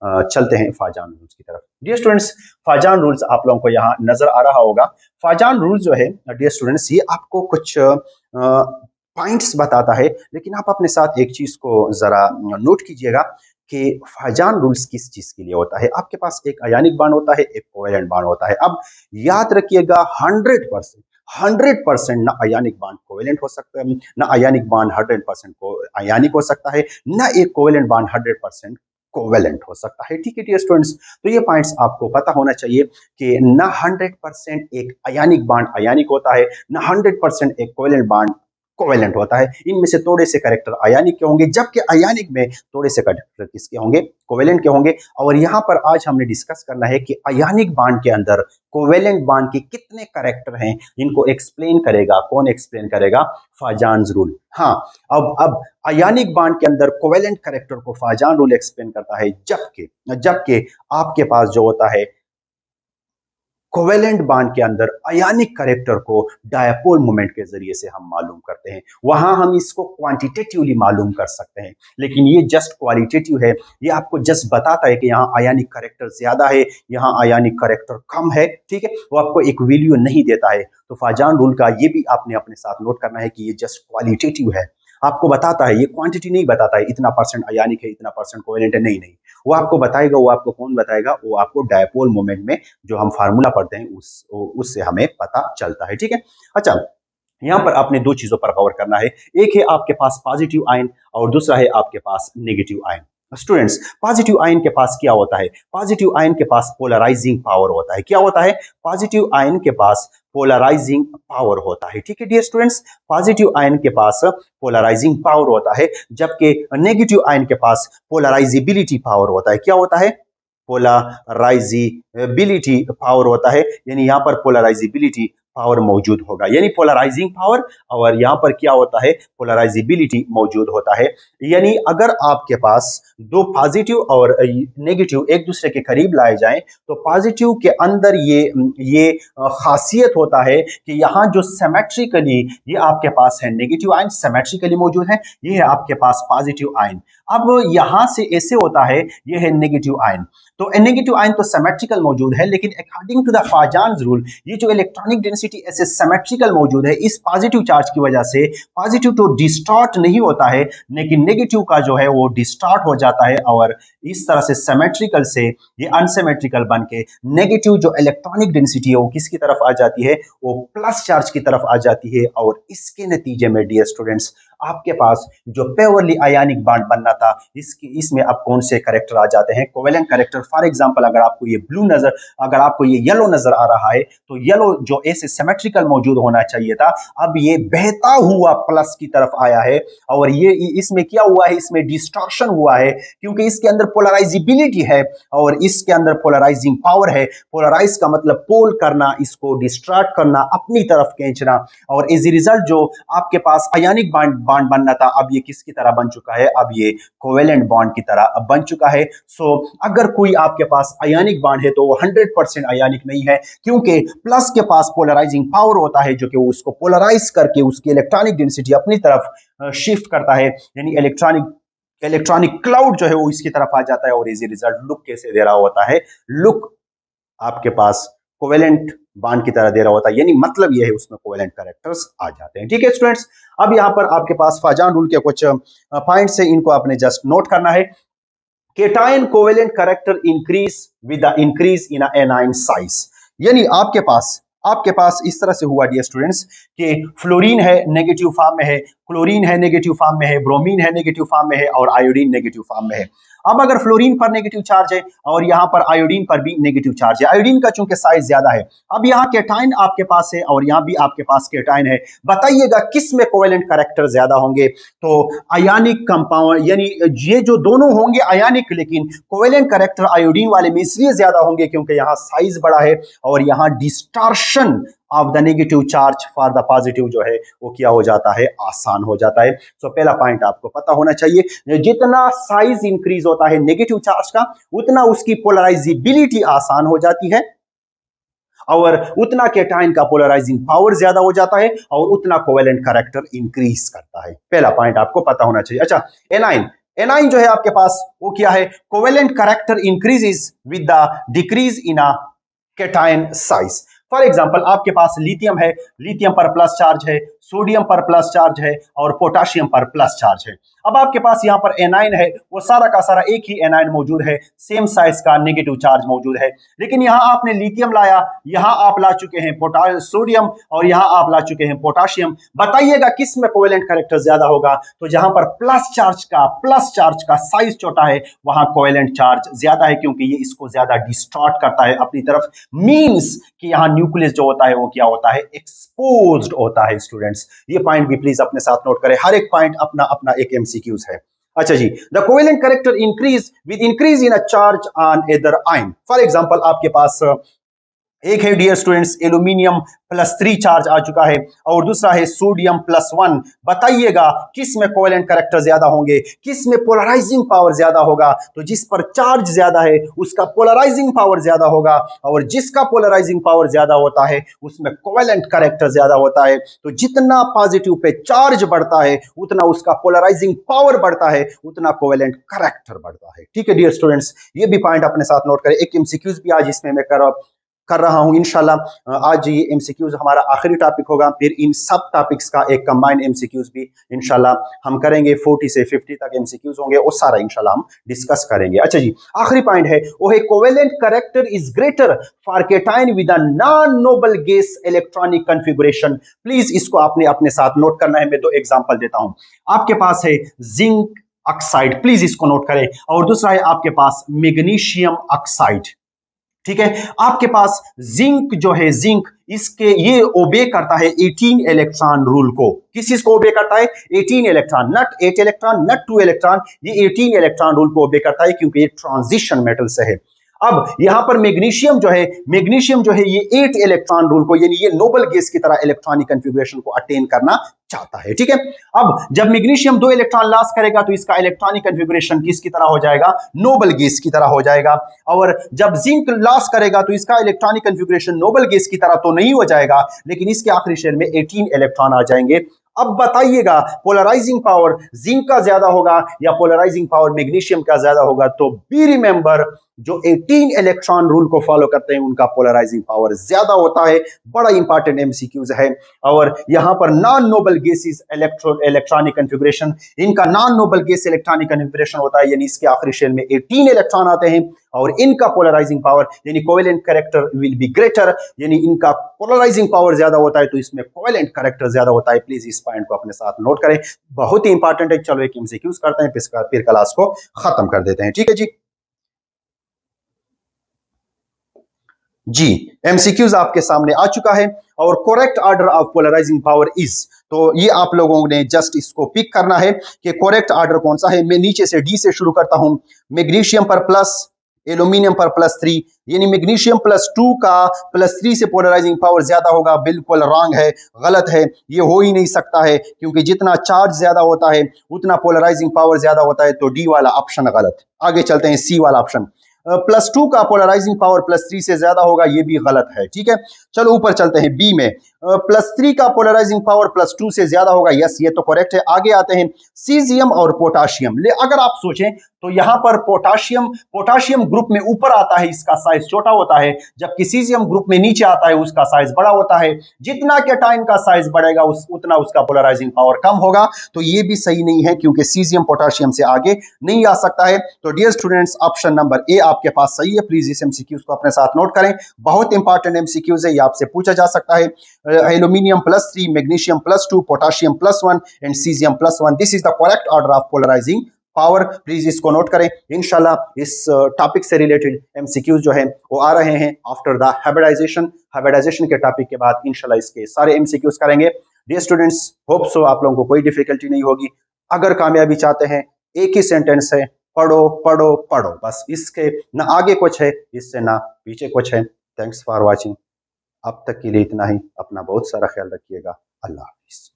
चलते हैं फाजान रूल्स की तरफ। डियर स्टूडेंट्स, फाजान रूल्स आप लोगों को यहाँ नजर आ रहा होगा। फाजान रूल जो है डियर स्टूडेंट्स, ये आपको कुछ पॉइंट्स बताता है, लेकिन आप अपने साथ एक चीज को जरा नोट कीजिएगा कि फाजान रूल्स किस चीज के लिए होता है। आपके पास एक अयानिक बांड होता है, एक कोवेलेंट बांड होता है। अब याद रखिएगा 100% ना अयानिक बांड कोवेलेंट हो सकता है, ना अयानिक बांड 100% को अयानिक हो सकता है, ना एक कोवेलेंट बांड 100% कोवेलेंट हो सकता है। ठीक है डियर स्टूडेंट्स, तो ये पॉइंट्स आपको पता होना चाहिए कि ना 100% एक अयानिक बांड अयानिक होता है, ना 100% एक कोवेलेंट बांड कोवेलेंट होता है। इनमें से थोड़े से कैरेक्टर अयानिक के होंगे, जबकि अयानिक में थोड़े से कैरेक्टर किसके होंगे, कोवेलेंट के होंगे। और यहाँ पर आज हमने डिस्कस करना है कि अयानिक बांड के अंदर कोवेलेंट बांड के कितने कैरेक्टर हैं, इनको एक्सप्लेन करेगा कौन, एक्सप्लेन करेगा फाजान रूल। हाँ, अब अयानिक बांड के अंदर कोवेलेंट कैरेक्टर को फाजान रूल एक्सप्लेन करता है, जबकि जबकि आपके पास जो होता है कोवेलेंट बांड के अंदर अयानिक कैरेक्टर को डायपोल मोमेंट के जरिए से हम मालूम करते हैं। वहां हम इसको क्वांटिटेटिवली मालूम कर सकते हैं, लेकिन ये जस्ट क्वालिटेटिव है। ये आपको जस्ट बताता है कि यहाँ अयानिक कैरेक्टर ज्यादा है, यहाँ अयानिक कैरेक्टर कम है। ठीक है, वो आपको एक वैल्यू नहीं देता है। तो फाजान रूल का ये भी आपने अपने साथ नोट करना है कि ये जस्ट क्वालिटेटिव है, आपको बताता है, ये क्वांटिटी नहीं बताता है इतना परसेंट अयानिक है, इतना परसेंट कोवेलेंट है। नहीं नहीं, वो आपको बताएगा। वो आपको कौन बताएगा? वो आपको डायपोल मोमेंट में जो हम फार्मूला पढ़ते हैं उससे हमें पता चलता है। ठीक है, अच्छा, यहाँ पर आपने दो चीजों पर गौर करना है। एक है आपके पास पॉजिटिव आयन और दूसरा है आपके पास negative ion. Students, positive ion के पास क्या होता है? पॉजिटिव आयन के पास पोलराइजिंग पावर होता है। क्या होता है? पॉजिटिव आयन के पास पोलराइजिंग पावर होता है। ठीक है डियर स्टूडेंट्स, पॉजिटिव आयन के पास पोलराइजिंग पावर होता है, जबकि नेगेटिव आयन के पास पोलराइजिबिलिटी पावर होता है। क्या होता है? पोलराइजिबिलिटी पावर होता है, यानी यहां पर पोलराइजिबिलिटी पावर मौजूद होगा, यानी पोलराइजिंग पावर, और यहां पर क्या होता है? पोलराइजिबिलिटी मौजूद होता है। यानी अगर आपके पास दो पॉजिटिव और नेगेटिव एक दूसरे के करीब लाए जाएं, तो पॉजिटिव के अंदर ये खासियत होता है कि यहां जो सिमेट्रिकली ये आपके पास है नेगेटिव आयन, सिमेट्रिकली मौजूद है, ये है आपके पास पॉजिटिव आयन। अब यहां से ऐसे होता है, ये है नेगेटिव आयन। तो नेगेटिव आयन तो सिमेट्रिकल मौजूद है, लेकिन अकॉर्डिंग टू द फाजान रूल ये जो इलेक्ट्रॉनिक डेंसिटी ऐसे सिमेट्रिकल मौजूद है, इस पॉजिटिव चार्ज की वजह से पॉजिटिव तो डिस्टॉर्ट नहीं होता है, लेकिन नेगेटिव का जो है वो डिस्टॉर्ट हो जाता है, और इस तरह से सिमेट्रिकल से ये अनसिमेट्रिकल बन के नेगेटिव जो इलेक्ट्रॉनिक डेंसिटी है वो किसकी तरफ आ जाती है? वो प्लस चार्ज की तरफ आ जाती है। और इसके नतीजे में डियर स्टूडेंट्स, आपके पास जो प्योरली आयनिक बॉन्ड बनना था, इसमें अब कौन से कैरेक्टर आ जाते हैं? Covalent character. फॉर एग्जांपल, अगर आपको ये ब्लू नजर, अगर आपको ये येलो नजर आ रहा है, तो येलो जो ऐसे सिमेट्रिकल मौजूद होना चाहिए था, अब ये बहता हुआ प्लस की तरफ आया है, और ये इसमें क्या हुआ है? इसमें डिस्टॉर्शन हुआ है, क्योंकि इसके अंदर पोलराइजिबिलिटी है और इसके अंदर पोलराइजिंग पावर है। पोलराइज का मतलब पोल करना, इसको डिस्ट्रैक्ट करना, अपनी तरफ खींचना, और एज ए रिजल्ट जो आपके पास आयनिक बॉन्ड बनना था, अब ये किसकी तरह बन चुका है? अब ये कोवेलेंट बॉन्ड की तरह अब बन चुका है। सो अगर कोई आपके पास आयनिक बॉन्ड है तो वो 100% आयनिक नहीं है, क्योंकि प्लस के पास पोलराइजिंग पावर होता है, जो कि वो उसको पोलराइज करके उसकी इलेक्ट्रॉनिक डेंसिटी अपनी तरफ शिफ्ट करता है, यानी इलेक्ट्रॉनिक क्लाउड जो है वो इसकी तरफ आ जाता है, और इज रिजल्ट लुक कैसे दे रहा होता है? लुक आपके पास कोवेलेंट बॉन्ड की तरह दे रहा होता है, यानी मतलब यह है उसमें कोवेलेंट कैरेक्टर्स आ जाते हैं। ठीक है स्टूडेंट्स, अब यहां पर आपके पास फाजान रूल के कुछ पॉइंट्स है, इनको आपने जस्ट नोट करना है। Cation covalent character increase with the increase in A9 size, यानी आपके पास इस तरह से हुआ डियर स्टूडेंट्स कि फ्लोरीन है नेगेटिव फॉर्म में है, क्लोरीन है नेगेटिव फॉर्म में है, ब्रोमीन है नेगेटिव फॉर्म में है, और आयोडीन नेगेटिव फॉर्म में है। अब अगर फ्लोरीन पर नेगेटिव चार्ज है और यहां पर आयोडीन पर भी नेगेटिव चार्ज है, आयोडीन का चूंकि साइज ज्यादा है, अब यहां केटाइन आपके पास है और यहां भी आपके पास केटाइन है, बताइएगा किस में कोवेलेंट कैरेक्टर ज्यादा होंगे? तो आयनिक कंपाउंड, यानी ये जो दोनों होंगे आयनिक, लेकिन कोवेलेंट कैरेक्टर आयोडीन वाले में इसलिए ज्यादा होंगे क्योंकि यहां साइज बड़ा है और यहां distortion of the negative charge for the positive जो है वो क्या हो जाता है? आसान हो जाता है। सो पहला पॉइंट आपको पता होना चाहिए, जितना साइज इंक्रीज होता है नेगेटिव चार्ज का, उतना उसकी पोलराइजिबिलिटी आसान हो जाती है, और उतना केटाइन का पोलराइजिंग पावर ज्यादा हो जाता है, और उतना कोवेलेंट कैरेक्टर इंक्रीज करता है। पहला पॉइंट आपको पता होना चाहिए। अच्छा, एनाइन एनाइन जो है आपके पास वो क्या है, covalent character increases with the decrease in a cation size. For example आपके पास लिथियम है, लिथियम पर प्लस चार्ज है, सोडियम पर प्लस चार्ज है और पोटाशियम पर प्लस चार्ज है। अब आपके पास यहाँ पर एनाइन है, वो सारा का सारा एक ही एनाइन मौजूद है, सेम साइज का नेगेटिव चार्ज मौजूद है। लेकिन यहाँ आपने लिथियम लाया, यहाँ आप ला चुके हैं सोडियम और यहाँ आप ला चुके हैं पोटाशियम। बताइएगा किस में कोवेलेंट कैरेक्टर ज्यादा होगा? तो जहां पर प्लस चार्ज का साइज छोटा है वहां कोवेलेंट चार्ज ज्यादा है, क्योंकि ये इसको ज्यादा डिस्टॉर्ट करता है अपनी तरफ। मींस कि यहाँ न्यूक्लियस जो होता है वो क्या होता है, एक्सपोज्ड होता है। स्टूडेंट्स ये पॉइंट भी प्लीज अपने साथ नोट करें, हर एक पॉइंट अपना अपना एक एमसीक्यूज है। अच्छा जी, the covalent character increase with increase in a charge on other ion. For example आपके पास एक है डियर स्टूडेंट्स एल्यूमिनियम +3 चार्ज आ चुका है और दूसरा है सोडियम +1। बताइएगा किस में कोवेलेंट कैरेक्टर ज्यादा होंगे, किस में पोलराइजिंग पावर ज्यादा होगा? तो जिस पर चार्ज ज्यादा है उसका पोलराइजिंग पावर ज्यादा होगा, और जिसका पोलराइजिंग पावर ज्यादा होता है उसमें कोवेलेंट कैरेक्टर ज्यादा होता है। तो जितना पॉजिटिव पे चार्ज बढ़ता है उतना उसका पोलराइजिंग पावर बढ़ता है, उतना कोवेलेंट कैरेक्टर बढ़ता है। ठीक है डियर स्टूडेंट्स, ये भी पॉइंट अपने साथ नोट करें। एक एमसीक्यूज भी आज इसमें मैं कर रहा हूं इंशाल्लाह। आज ये एमसीक्यूज हमारा आखिरी टॉपिक होगा, फिर इन सब टॉपिक्स का एक कंबाइंड एमसीक्यूज भी इंशाल्लाह हम करेंगे। 40 से 50 तक एमसीक्यूज होंगे, वो सारा इंशाल्लाह हम डिस्कस करेंगे। अच्छा जी, आखिरी पॉइंट है वो है covalent character is greater for cation with a non noble gas electronic configuration. Please इसको आपने अपने साथ नोट करना है। मैं दो एग्जांपल देता हूं। आपके पास है जिंक ऑक्साइड, प्लीज इसको नोट करें, और दूसरा है आपके पास मैग्नीशियम ऑक्साइड। ठीक है, आपके पास जिंक जो है, जिंक इसके ये ओबे करता है 18 इलेक्ट्रॉन रूल को। किस चीज को ओबे करता है? 18 इलेक्ट्रॉन, नट 8 इलेक्ट्रॉन, नट 2 इलेक्ट्रॉन, ये 18 इलेक्ट्रॉन रूल को ओबे करता है, क्योंकि ये ट्रांजिशन मेटल से है। अब यहां पर मैग्नीशियम जो है ये 8 इलेक्ट्रॉन रूल को, यानी ये नोबल गैस की तरह इलेक्ट्रॉनिक कॉन्फ़िगरेशन को अटेन करना चाहता है। ठीक है, अब जब मैग्नीशियम 2 इलेक्ट्रॉन लॉस करेगा तो इसका इलेक्ट्रॉनिक कॉन्फ़िगरेशन किसकी तरह हो जाएगा? नोबल गैस की तरह हो जाएगा। और जब जिंक लॉस करेगा तो इसका इलेक्ट्रॉनिक कॉन्फ़िगरेशन नोबल गैस की तरह तो नहीं हो जाएगा, लेकिन इसके आखिरी शेल में 18 इलेक्ट्रॉन आ जाएंगे। अब बताइएगा पोलराइजिंग पावर जिंक का ज्यादा होगा या पोलराइजिंग पावर मैग्नीशियम का ज्यादा होगा? तो बी रिमेंबर, जो 18 इलेक्ट्रॉन रूल को फॉलो करते हैं उनका पोलराइजिंग पावर ज्यादा होता है। बड़ा इंपॉर्टेंट एमसीक्यूज है। और यहां पर non noble gases electronic configuration, इनका non noble gas electronic configuration होता है, यानी इसके आखिरी शेल में 18 इलेक्ट्रॉन आते हैं, और इनका पोलराइजिंग पावर यानी covalent character will be greater, यानी इनका पोलराइजिंग पावर ज्यादा होता है, तो इसमें कोवेलेंट कैरेक्टर ज्यादा होता है। प्लीज इस पॉइंट को अपने साथ नोट करें, बहुत ही इंपॉर्टेंट है। चलो एक एमसीक्यूज करते हैं, फिर क्लास को खत्म कर देते हैं। ठीक है जी, जी एमसीक्यूज आपके सामने आ चुका है। और correct order of polarising power is, तो ये आप लोगों ने जस्ट इसको पिक करना है कि करेक्ट ऑर्डर कौन सा है। मैं नीचे से डी से शुरू करता हूं। मैग्नीशियम पर प्लस, एल्यूमिनियम पर +3, यानी मैग्नीशियम +2 का +3 से पोलराइजिंग पावर ज्यादा होगा। बिल्कुल रॉन्ग है, गलत है, ये हो ही नहीं सकता है, क्योंकि जितना चार्ज ज्यादा होता है उतना पोलराइजिंग पावर ज्यादा होता है। तो डी वाला ऑप्शन गलत। आगे चलते हैं, सी वाला ऑप्शन, +2 का पोलराइजिंग पावर +3 से ज्यादा होगा, ये भी गलत है। ठीक है, चलो ऊपर चलते हैं, बी में +3 का पोलराइजिंग पावर +2 से ज्यादा होगा। यस, ये तो करेक्ट है। आगे आते हैं सीजियम और पोटाशियम। अगर आप सोचें तो यहां पर पोटाशियम ग्रुप में ऊपर आता है, इसका साइज छोटा होता है, जबकि सीजियम ग्रुप में नीचे आता है, उसका साइज बड़ा होता है। जितना कैटायन का साइज बढ़ेगा उतना उसका पोलराइजिंग पावर कम होगा। तो ये भी सही नहीं है, क्योंकि सीजियम पोटाशियम से आगे नहीं आ सकता है। तो dear students, option number A आपके पास सही है। प्लीज इस एमसीक्यूज को अपने साथ नोट करें, बहुत इंपॉर्टेंट एमसीक्यूज है, ये आपसे पूछा जा सकता है। Aluminium +3, magnesium +2, potassium +1 and caesium +1, this is the correct order of polarising power. Please इसको नोट करें। इंशाल्लाह इस टॉपिक से रिलेटेड एमसीक्यूज जो है वो आ रहे हैं आफ्टर द हाइब्रिडाइजेशन के टॉपिक के बाद इंशाल्लाह इसके सारे एमसीक्यूज करेंगे। डियर स्टूडेंट्स, होप सो आप लोगों को कोई डिफिकल्टी नहीं होगी। अगर कामयाबी चाहते हैं, एक ही सेंटेंस है, पढ़ो पढ़ो पढ़ो, बस। इसके ना आगे कुछ है, इससे ना पीछे कुछ है। Thanks for watching. अब तक के लिए इतना ही। अपना बहुत सारा ख्याल रखिएगा। अल्लाह हाफिज।